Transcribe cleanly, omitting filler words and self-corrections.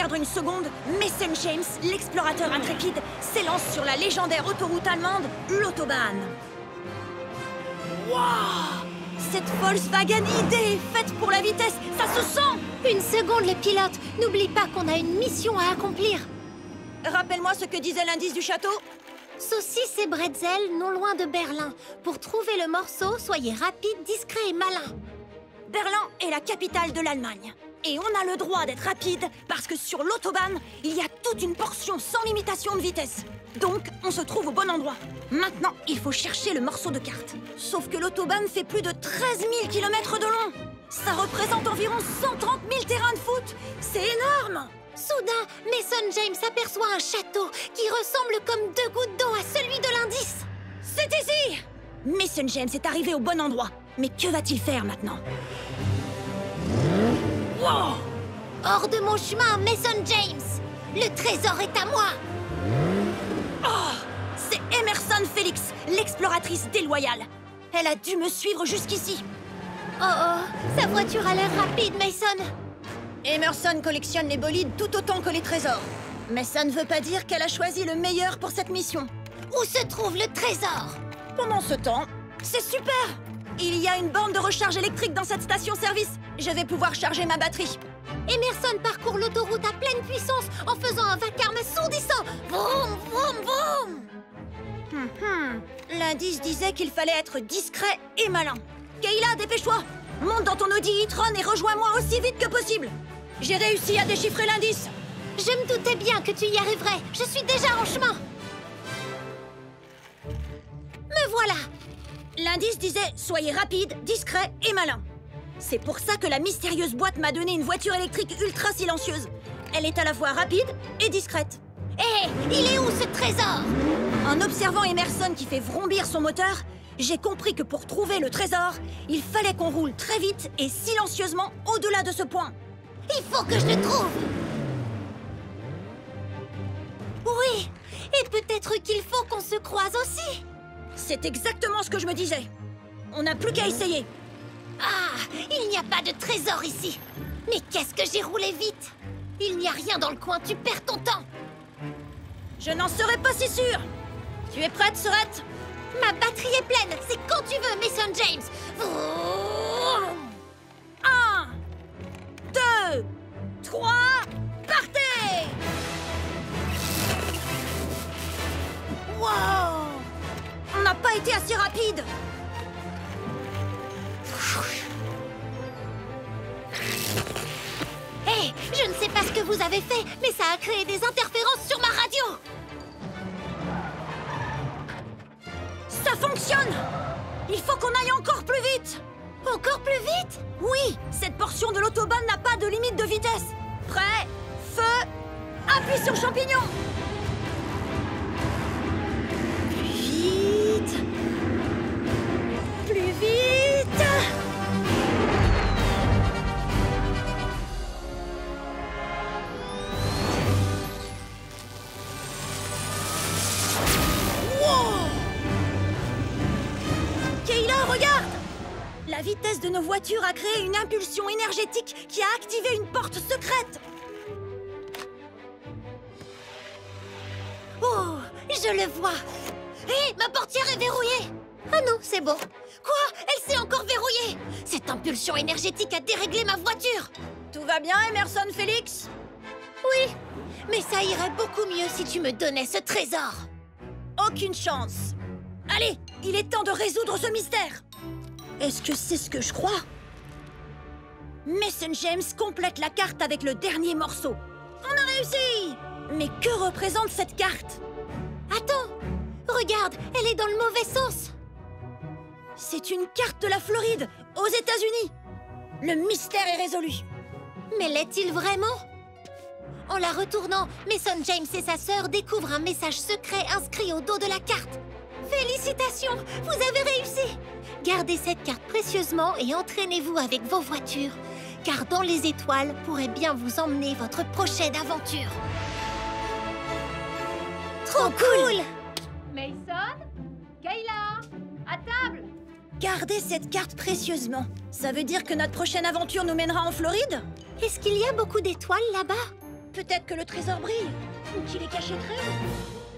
perdre une seconde, Mason James, l'explorateur intrépide, s'élance sur la légendaire autoroute allemande, l'Autobahn. Waouh! Cette Volkswagen ID est faite pour la vitesse, ça se sent! Une seconde, le pilote. N'oublie pas qu'on a une mission à accomplir. Rappelle-moi ce que disait l'indice du château. Saucisse et bretzel, non loin de Berlin. Pour trouver le morceau, soyez rapide, discret et malin. Berlin est la capitale de l'Allemagne. Et on a le droit d'être rapide parce que sur l'autobahn, il y a toute une portion sans limitation de vitesse. Donc, on se trouve au bon endroit. Maintenant, il faut chercher le morceau de carte. Sauf que l'autobahn fait plus de 13 000 km de long. Ça représente environ 130 000 terrains de foot. C'est énorme! Soudain, Mason James aperçoit un château qui ressemble comme 2 gouttes d'eau à celui de l'indice. C'est ici! Mason James est arrivé au bon endroit. Mais que va-t-il faire maintenant? Wow! Hors de mon chemin, Mason James! Le trésor est à moi! Oh! C'est Emerson Felix, l'exploratrice déloyale. Elle a dû me suivre jusqu'ici. Oh, sa voiture a l'air rapide, Mason! Emerson collectionne les bolides tout autant que les trésors. Mais ça ne veut pas dire qu'elle a choisi le meilleur pour cette mission. Où se trouve le trésor? Pendant ce temps, c'est super! Il y a une borne de recharge électrique dans cette station-service. Je vais pouvoir charger ma batterie. Emerson parcourt l'autoroute à pleine puissance en faisant un vacarme assourdissant. Vroom, vroom, vroom! L'indice disait qu'il fallait être discret et malin. Kayla, dépêche-toi! Monte dans ton Audi e-tron et rejoins-moi aussi vite que possible. J'ai réussi à déchiffrer l'indice. Je me doutais bien que tu y arriverais. Je suis déjà en chemin. Me voilà! L'indice disait « Soyez rapide, discret et malin ». C'est pour ça que la mystérieuse boîte m'a donné une voiture électrique ultra silencieuse. Elle est à la fois rapide et discrète. Hé, il est où ce trésor? En observant Emerson qui fait vrombir son moteur, j'ai compris que pour trouver le trésor, il fallait qu'on roule très vite et silencieusement au-delà de ce point. Il faut que je le trouve! Oui, et peut-être qu'il faut qu'on se croise aussi. C'est exactement ce que je me disais. On n'a plus qu'à essayer. Ah, il n'y a pas de trésor ici. Mais qu'est-ce que j'ai roulé vite! Il n'y a rien dans le coin, tu perds ton temps. Je n'en serais pas si sûre. Tu es prête, Sorette? Ma batterie est pleine, c'est quand tu veux, Mason James. Vroom. 1, 2, 3, partez! Wow! On n'a pas été assez rapide. Hé, je ne sais pas ce que vous avez fait, mais ça a créé des interférences sur ma radio. Ça fonctionne! Il faut qu'on aille encore plus vite! Encore plus vite? Oui, cette portion de l'autobahn n'a pas de limite de vitesse. Prêt? Feu! Appuie sur champignon! Plus vite! Wow! Kayla, regarde! La vitesse de nos voitures a créé une impulsion énergétique qui a activé une porte secrète. Oh, je le vois. Hé, ma portière est verrouillée. Ah non, c'est bon. Quoi? Elle s'est encore verrouillée. Cette impulsion énergétique a déréglé ma voiture. Tout va bien, Emerson Felix? Oui, mais ça irait beaucoup mieux si tu me donnais ce trésor. Aucune chance. Allez, il est temps de résoudre ce mystère. Est-ce que c'est ce que je crois? Mason James complète la carte avec le dernier morceau. On a réussi! Mais que représente cette carte? Attends, regarde, elle est dans le mauvais sens. C'est une carte de la Floride, aux États-Unis. Le mystère est résolu. Mais l'est-il vraiment? En la retournant, Mason James et sa sœur découvrent un message secret inscrit au dos de la carte. Félicitations, vous avez réussi! Gardez cette carte précieusement et entraînez-vous avec vos voitures, car dans les étoiles pourrait bien vous emmener votre prochaine aventure. Trop cool! Mason? Kayla? À table! Gardez cette carte précieusement. Ça veut dire que notre prochaine aventure nous mènera en Floride? Est-ce qu'il y a beaucoup d'étoiles là-bas? Peut-être que le trésor brille, ou qu'il est caché très haut.